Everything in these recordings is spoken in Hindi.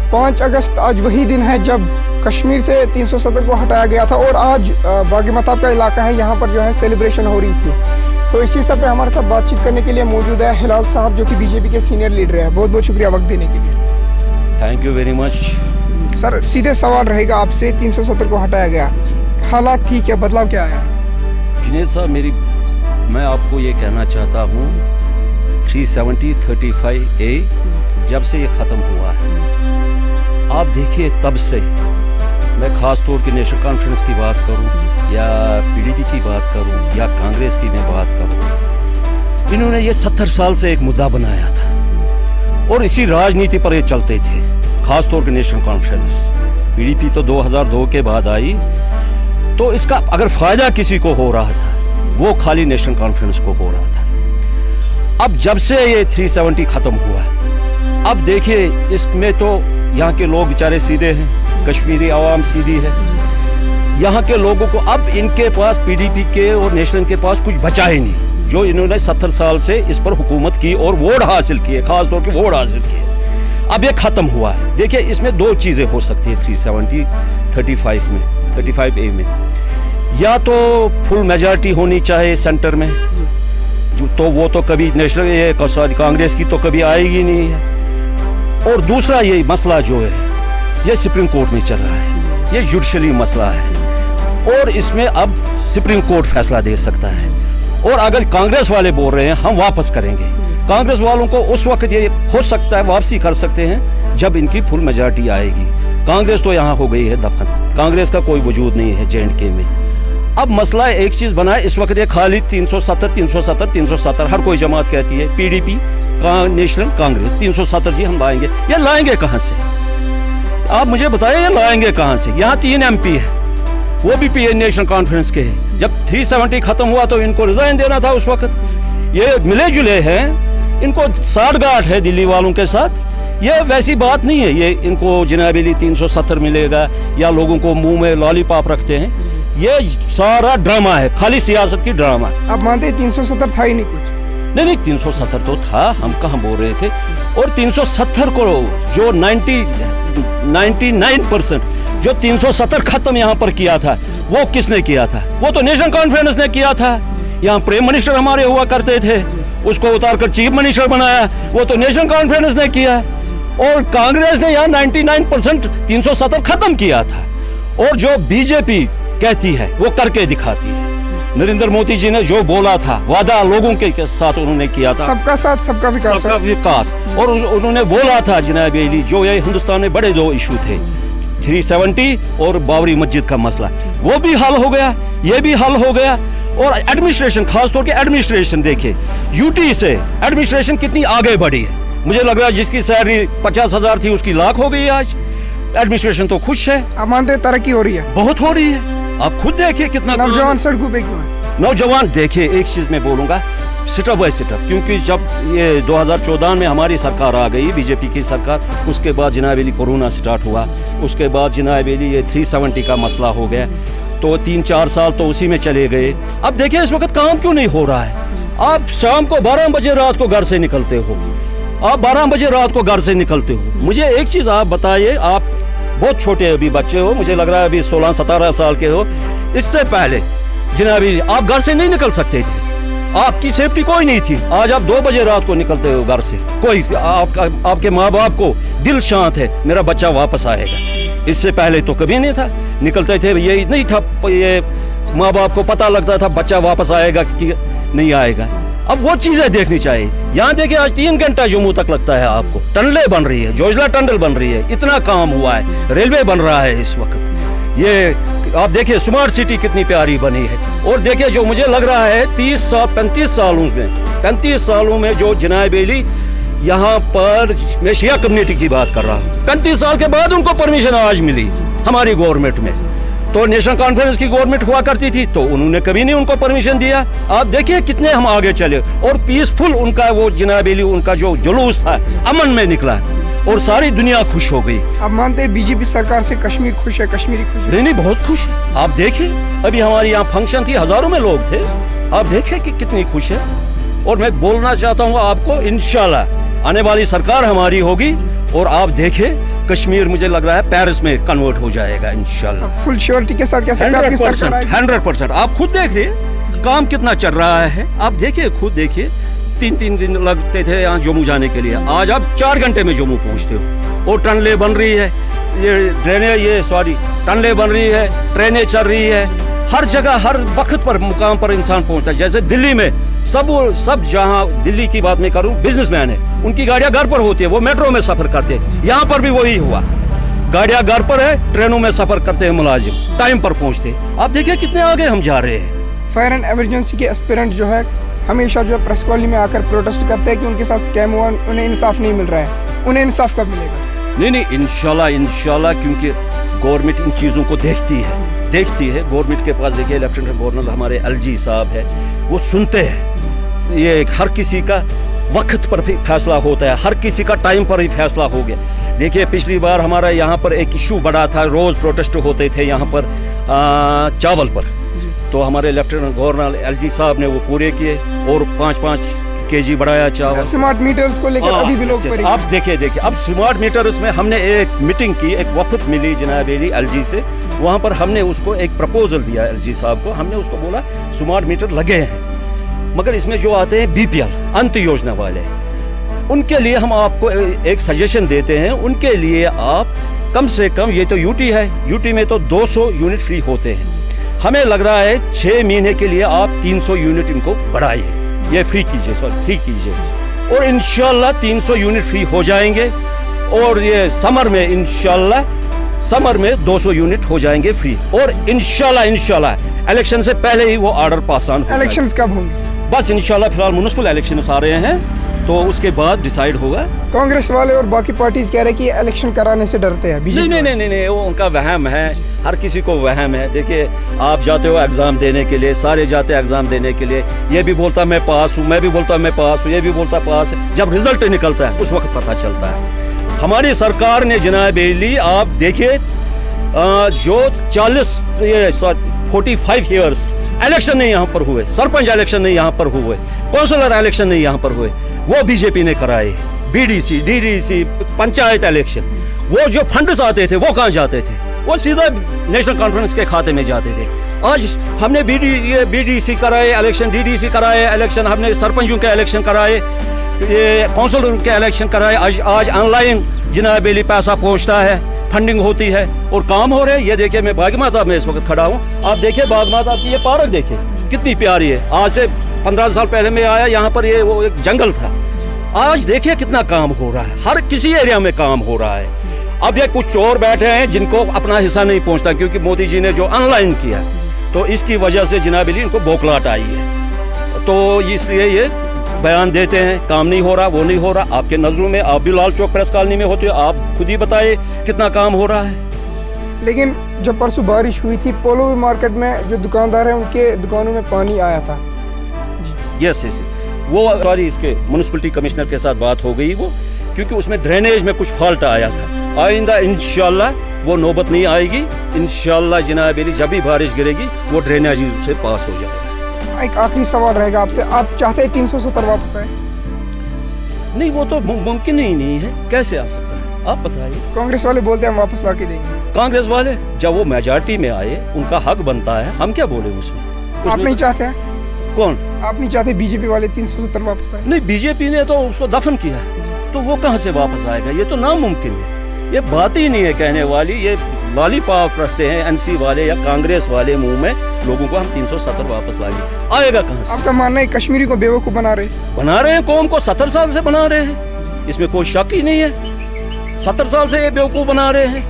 5 अगस्त आज वही दिन है जब कश्मीर से 370 को हटाया गया था और आज बागी मताब का इलाका है, यहाँ पर जो है सेलिब्रेशन हो रही थी। तो इसी सब पे हमारे साथ बातचीत करने के लिए मौजूद है हिलाल साहब, जो कि बीजेपी के सीनियर लीडर है। बहुत बहुत शुक्रिया वक्त देने के लिए। Thank you very much. Sir, सीधे सवाल रहेगा आपसे, 370 को हटाया गया, हालात ठीक है, बदलाव क्या आया? जुनेद साहब, मैं आपको ये कहना चाहता हूँ 370-35A जब से ये ख़त्म हुआ है, आप देखिए तब से, मैं ख़ास तौर की नेशनल कॉन्फ्रेंस की बात करूं या पीडीपी की बात करूं या कांग्रेस की मैं बात करूं, इन्होंने ये 70 साल से एक मुद्दा बनाया था और इसी राजनीति पर ये चलते थे। ख़ास तौर की नेशनल कॉन्फ्रेंस, पीडीपी तो 2002 के बाद आई, तो इसका अगर फ़ायदा किसी को हो रहा था वो खाली नेशनल कॉन्फ्रेंस को हो रहा था। अब जब से ये 370 ख़त्म हुआ, अब देखिए इसमें तो यहाँ के लोग बेचारे सीधे हैं, कश्मीरी आवाम सीधी है। यहाँ के लोगों को अब इनके पास पीडीपी के और नेशनल के पास कुछ बचा ही नहीं, जो इन्होंने 70 साल से इस पर हुकूमत की और वोट हासिल किए, खास तौर पे वोट हासिल किए। अब ये ख़त्म हुआ है। देखिए इसमें दो चीज़ें हो सकती है 35A में, या तो फुल मेजॉरिटी होनी चाहिए सेंटर में, तो वो तो कभी नेशनल कांग्रेस की तो कभी आएगी नहीं है। और दूसरा ये मसला जो है ये सुप्रीम कोर्ट में चल रहा है, ये जुडिशली मसला है और इसमें अब सुप्रीम कोर्ट फैसला दे सकता है। और अगर कांग्रेस वाले बोल रहे हैं हम वापस करेंगे, कांग्रेस वालों को उस वक्त ये हो सकता है वापसी कर सकते हैं जब इनकी फुल मेजॉरिटी आएगी। कांग्रेस तो यहाँ हो गई है दफन, कांग्रेस का कोई वजूद नहीं है J&K में। अब मसला एक चीज़ बना है इस वक्त, ये खाली 370 हर कोई जमात कहती है, पीडीपी नेशनल कांग्रेस 370 जी हम लाएंगे। ये लाएंगे कहाँ से? आप मुझे बताइए ये लाएंगे कहाँ से? यहाँ 3 MP है, वो भी नेशनल कॉन्फ्रेंस के हैं। जब 370 खत्म हुआ तो इनको रिजाइन देना था उस वक्त। ये मिले जुले हैं, इनको साठगांठ है दिल्ली वालों के साथ। ये वैसी बात नहीं है, ये इनको जनाबेली 370 मिलेगा या लोगों को मुंह में लॉलीपॉप रखते हैं, ये सारा ड्रामा है, खाली सियासत की ड्रामा। आप मानते 370 था ही नहीं कुछ? नहीं 370 तो था, हम कहाँ बोल रहे थे। और 370 को जो 99% जो 370 खत्म यहाँ पर किया था वो किसने किया था? वो तो नेशनल कॉन्फ्रेंस ने किया था। यहाँ प्राइम मिनिस्टर हमारे हुआ करते थे, उसको उतारकर चीफ मिनिस्टर बनाया, वो तो नेशनल कॉन्फ्रेंस ने किया। और कांग्रेस ने यहाँ 99% 370 खत्म किया था। और जो बीजेपी कहती है वो करके दिखाती है। नरेंद्र मोदी जी ने जो बोला था, वादा लोगों के साथ उन्होंने किया था, सबका साथ सबका विकास, सबका विकास। और उन्होंने बोला था जनाब अली, जो ये हिंदुस्तान में बड़े 2 इशू थे, 370 और बाबरी मस्जिद का मसला, वो भी हल हो गया, ये भी हल हो गया। और एडमिनिस्ट्रेशन, खासतौर के एडमिनिस्ट्रेशन देखे, यूटी से एडमिनिस्ट्रेशन कितनी आगे बढ़ी है। मुझे लग रहा है जिसकी सैलरी 50,000 थी उसकी लाख हो गई आज। एडमिनिस्ट्रेशन तो खुश है। आप मानते तरक्की हो रही है? बहुत हो रही है। आप खुद देखिए कितना नौजवान सड़कों पे क्यों है? नौजवान देखिए, एक चीज मैं बोलूंगा, स्टेप बाय स्टेप, क्योंकि जब ये 2014 में हमारी सरकार आ गई, बीजेपी की सरकार, उसके बाद जनाब अली कोरोना स्टार्ट हुआ, उसके बाद जनाब अली ये 370 का मसला हो गया, तो 3-4 साल तो उसी में चले गए। अब देखिए इस वक्त काम क्यों नहीं हो रहा है? आप शाम को 12 बजे रात को घर से निकलते हो, आप 12 बजे रात को घर से निकलते हो। मुझे एक चीज आप बताइए, आप बहुत छोटे अभी बच्चे हो, मुझे लग रहा है अभी 16-17 साल के हो। इससे पहले जनाबी आप घर से नहीं निकल सकते थे, आपकी सेफ्टी कोई नहीं थी। आज आप 2 बजे रात को निकलते हो घर से, कोई आपके माँ बाप को दिल शांत है मेरा बच्चा वापस आएगा। इससे पहले तो कभी नहीं था, निकलते थे, ये नहीं था, ये माँ बाप को पता लगता था बच्चा वापस आएगा कि नहीं आएगा। अब वो चीजें देखनी चाहिए। यहाँ देखिए आज 3 घंटा जम्मू तक लगता है आपको, टनलें बन रही है, जोजिला टनल बन रही है, इतना काम हुआ है, रेलवे बन रहा है इस वक्त। ये आप देखिए स्मार्ट सिटी कितनी प्यारी बनी है। और देखिए जो मुझे लग रहा है 35 सालों में जो जनाब अली यहाँ पर, मैं शिया कम्युनिटी की बात कर रहा हूँ, 35 साल के बाद उनको परमिशन आज मिली हमारी गवर्नमेंट में। तो नेशनल कॉन्फ्रेंस की गवर्नमेंट हुआ करती थी तो उन्होंने कभी नहीं उनको परमिशन दिया। आप देखिए कितने हम आगे चले और पीसफुल उनका वो जनाब अली उनका जो जुलूस था अमन में निकला और सारी दुनिया खुश हो गई। आप मानते हैं बीजेपी सरकार से कश्मीर खुश है, कश्मीरी खुश है? नहीं बहुत खुश है। आप देखिए अभी हमारी यहाँ फंक्शन थी, हजारों में लोग थे, आप देखिए कि कितनी खुश है। और मैं बोलना चाहता हूँ आपको, इंशाल्लाह आने वाली सरकार हमारी होगी और आप देखें कश्मीर मुझे लग रहा है पेरिस में कन्वर्ट हो जाएगा इंशाल्लाह। फुल श्योरिटी के साथ कह सकते हैं आपकी सरकार आएगी? 100%। आप खुद देखिए काम कितना चल रहा है, आप देखिए खुद देखिए। 3 दिन लगते थे यहाँ जम्मू जाने के लिए, आज आप 4 घंटे में जम्मू पहुँचते हो। और टनलें बन रही है, टनलें बन रही है, ट्रेनें चल रही है, हर जगह हर वक्त पर मुकाम पर इंसान पहुँचता है। जैसे दिल्ली में सब जहाँ दिल्ली की बात मैं करूँ, बिजनेसमैन है, उनकी गाड़ियाँ घर पर होती है, वो मेट्रो में सफर करते हैं। यहाँ पर भी वही हुआ, गाड़ियाँ घर पर है, ट्रेनों में सफर करते हैं मुलाजिम, टाइम पर पहुँचते हैं। आप देखिए कितने आगे हम जा रहे हैं। फायर एंड एमरजेंसी के एस्पिरेंट जो है हमेशा जो है प्रेस कॉलोनी में आकर प्रोटेस्ट करते हैं कि उनके साथ स्कैम हुआ, उन्हें इंसाफ नहीं मिल रहा है। उन्हें इंसाफ कब मिलेगा? नहीं, इंशाल्लाह, क्योंकि गवर्नमेंट इन चीज़ों को देखती है। गवर्नमेंट के पास देखिए लेफ्टिनेंट गवर्नर हमारे एलजी साहब है, वो सुनते हैं। ये हर किसी का वक्त पर भी फैसला होता है, हर किसी का टाइम पर ही फैसला हो गया। देखिए पिछली बार हमारा यहाँ पर एक इशू बड़ा था, रोज़ प्रोटेस्ट होते थे यहाँ पर चावल पर, तो हमारे लेफ्टिनेंट गवर्नर एलजी साहब ने वो पूरे किए और 5-5 केजी बढ़ाया चावल। स्मार्ट मीटर्स को लेकर अभी भी लोग आप देखिए अब स्मार्ट मीटर्स में हमने एक मीटिंग की, एक वफद मिली जनाब एलजी से, वहाँ पर हमने उसको एक प्रपोजल दिया एलजी साहब को। हमने उसको बोला स्मार्ट मीटर लगे हैं, मगर इसमें जो आते हैं बीपीएल अंत योजना वाले, उनके लिए हम आपको एक सजेशन देते हैं, उनके लिए आप कम से कम, ये तो यूटी है, यूटी में तो 200 यूनिट फ्री होते हैं, हमें लग रहा है 6 महीने के लिए आप 300 यूनिट इनको बढ़ाइए, ये फ्री कीजिए और इंशाल्लाह 300 यूनिट फ्री हो जाएंगे। और ये समर में 200 यूनिट हो जाएंगे फ्री। और इंशाल्लाह इलेक्शन से पहले ही वो ऑर्डर पास ऑन। इलेक्शंस कब होंगे? बस इंशाल्लाह फिलहाल म्युनिसिपल इलेक्शंस आ रहे हैं, तो उसके बाद डिसाइड होगा। कांग्रेस वाले और बाकी पार्टीज कह रहे हैं कि इलेक्शन कराने से डरते हैं। नहीं, वो उनका वहम है, हर किसी को वहम है। देखिए आप जाते हो एग्जाम देने के लिए, सारे जाते हैं एग्जाम देने के लिए, ये भी बोलता मैं पास हूँ, मैं भी बोलता मैं पास हूँ, ये भी बोलता पास है। जब रिजल्ट निकलता है उस वक्त पता चलता है। हमारी सरकार ने जनाब एली, आप देखिए जो 45 ईयर्स इलेक्शन नहीं यहाँ पर हुए, सरपंच इलेक्शन नहीं यहाँ पर हुए, काउंसिलर इलेक्शन नहीं यहाँ पर हुए, वो बीजेपी ने कराए। बीडीसी, डीडीसी, पंचायत इलेक्शन, वो जो फंड्स आते थे वो कहाँ जाते थे? वो सीधा नेशनल कॉन्फ्रेंस के खाते में जाते थे। आज हमने बीडीसी कराए इलेक्शन, डीडीसी कराए इलेक्शन, हमने सरपंचों के इलेक्शन कराए, ये काउंसिलर के इलेक्शन कराए। आज ऑनलाइन जनाब एली पैसा पहुँचता है, फंडिंग होती है और काम हो रहे हैं। ये देखिए मैं बाग माता में इस वक्त खड़ा हूँ, आप देखिए बाग माता की ये पार्क देखिए कितनी प्यारी है। आज से 15 साल पहले मैं आया यहाँ पर, ये वो एक जंगल था। आज देखिए कितना काम हो रहा है, हर किसी एरिया में काम हो रहा है। अब ये कुछ चोर बैठे हैं जिनको अपना हिस्सा नहीं पहुँचता, क्योंकि मोदी जी ने जो ऑनलाइन किया तो इसकी वजह से जनाब अली इनको बौखलाहट आई है, तो इसलिए ये बयान देते हैं काम नहीं हो रहा, वो नहीं हो रहा। आपके नजरों में, आप भी लाल चौक प्रेस कॉलोनी में होते हो, आप खुद ही बताइए कितना काम हो रहा है। लेकिन जब परसों बारिश हुई थी, पोलो मार्केट में जो दुकानदार हैं उनके दुकानों में पानी आया था। यस, वो सॉरी इसके म्युनिसिपलिटी कमिश्नर के साथ बात हो गई, वो क्योंकि उसमें ड्रेनेज में कुछ फॉल्ट आया था। आइंदा इंशाल्लाह वो नौबत नहीं आएगी। इंशाल्लाह जनाब अली जब भी बारिश गिरेगी वो ड्रेनेज से पास हो जाएगा। एक आखिरी सवाल रहेगा आपसे, आप चाहते हैं 370 वापस आए? नहीं, वो तो मुमकिन ही नहीं है, कैसे आ सकता है आप बताइए। कांग्रेस वाले बोलते हैं हम वापस ला के देंगे। कांग्रेस वाले जब वो मेजॉरिटी में आए, उनका हक बनता है, हम क्या बोले उसमें। आप नहीं चाहते हैं? कौन? आप नहीं चाहते बीजेपी वाले 370 वापस आए? नहीं, बीजेपी ने तो उसको दफन किया है, तो वो कहाँ से वापस आएगा? ये तो नामुमकिन है, ये बात ही नहीं है कहने वाली। ये लॉलीपॉप रखते हैं एनसी वाले या कांग्रेस वाले मुंह में लोगों को, हम 370 वापस लाएंगे, आएगा कहाँ से? आपका मानना है कश्मीरी को बेवकूफ बना रहे हैं? कौम को 70 साल से बना रहे हैं, इसमें कोई शक ही नहीं है। 70 साल से ये बेवकूफ बना रहे हैं।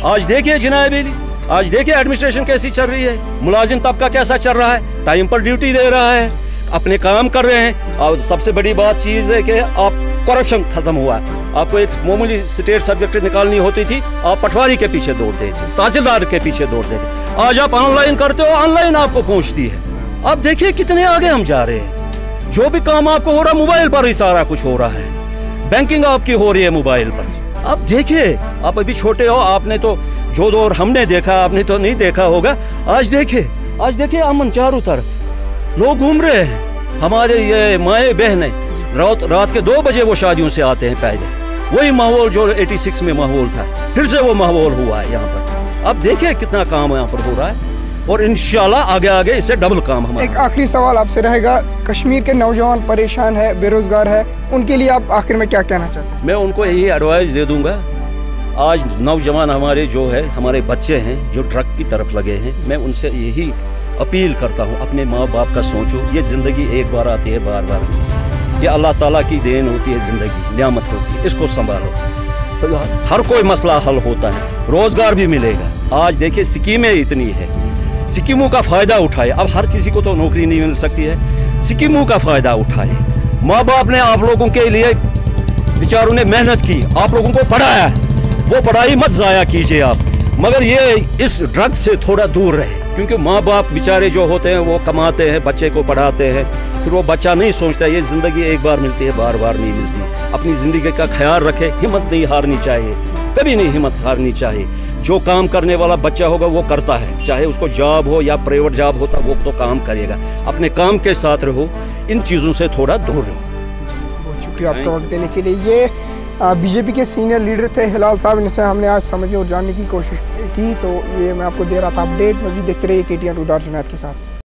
आज देखिए जनाब अली, आज देखिए एडमिनिस्ट्रेशन कैसी चल रही है, मुलाजिम तबका कैसा चल रहा है, टाइम पर ड्यूटी दे रहा है, अपने काम कर रहे हैं। और सबसे बड़ी बात चीज़ है कि आप करप्शन खत्म हुआ। आपको एक मामूली स्टेट सब्जेक्ट निकालनी होती थी, आप पटवारी के पीछे दौड़ते थे, तहसीलदार के पीछे दौड़ते थे। आज आप ऑनलाइन करते हो, ऑनलाइन आपको पहुंचती है। आप देखिए कितने आगे हम जा रहे हैं। जो भी काम आपको हो रहा है मोबाइल पर ही सारा कुछ हो रहा है, बैंकिंग आपकी हो रही है मोबाइल पर। आप देखिए, आप अभी छोटे हो, आपने तो जो दौर हमने देखा आपने तो नहीं देखा होगा। आज देखिए अमन चारों तरफ, लोग घूम रहे हैं। हमारे ये माए बहनें रात के 2 बजे वो शादियों से आते हैं पैदल, वही माहौल जो 86 में माहौल था, फिर से वो माहौल हुआ है यहाँ पर। अब देखिए कितना काम यहाँ पर हो रहा है और इंशाल्लाह आगे आगे इससे डबल काम हमारा। एक आखिरी सवाल आपसे रहेगा, कश्मीर के नौजवान परेशान है, बेरोजगार है, उनके लिए आप आखिर में क्या कहना चाहते हैं? मैं उनको यही एडवाइस दे दूंगा, आज नौजवान हमारे जो है, हमारे बच्चे हैं जो ड्रग की तरफ लगे हैं, मैं उनसे यही अपील करता हूँ, अपने माँ बाप का सोचो। ये ज़िंदगी एक बार आती है, बार बार नहीं। ये अल्लाह ताला की देन होती है, ज़िंदगी नियामत होती है, इसको संभालो। तो हर कोई मसला हल होता है, रोज़गार भी मिलेगा। आज देखिए स्कीमें इतनी है, स्कीमों का फ़ायदा उठाए। अब हर किसी को तो नौकरी नहीं मिल सकती है, स्कीमों का फ़ायदा उठाए। माँ बाप ने आप लोगों के लिए, बेचारों ने मेहनत की, आप लोगों को पढ़ाया, वो पढ़ाई मत ज़ाया कीजिए आप, मगर ये इस ड्रग से थोड़ा दूर रहे, क्योंकि माँ बाप बेचारे जो होते हैं वो कमाते हैं, बच्चे को पढ़ाते हैं, फिर वो बच्चा नहीं सोचता ये ज़िंदगी एक बार मिलती है, बार बार नहीं मिलती। अपनी ज़िंदगी का ख्याल रखे, हिम्मत नहीं हारनी चाहिए, कभी नहीं हिम्मत हारनी चाहिए। जो काम करने वाला बच्चा होगा वो करता है, चाहे उसको जॉब हो या प्राइवेट जॉब होता, वो तो काम करेगा। अपने काम के साथ रहो, इन चीज़ों से थोड़ा दूर रहो। बहुत शुक्रिया आपका वक्त देने के लिए। ये बीजेपी के सीनियर लीडर थे हिलाल साहब, इनसे हमने आज समझने और जानने की कोशिश की, तो ये मैं आपको दे रहा था अपडेट। मज़ीद देखते रहिए KTN रुदार जुनैद के साथ।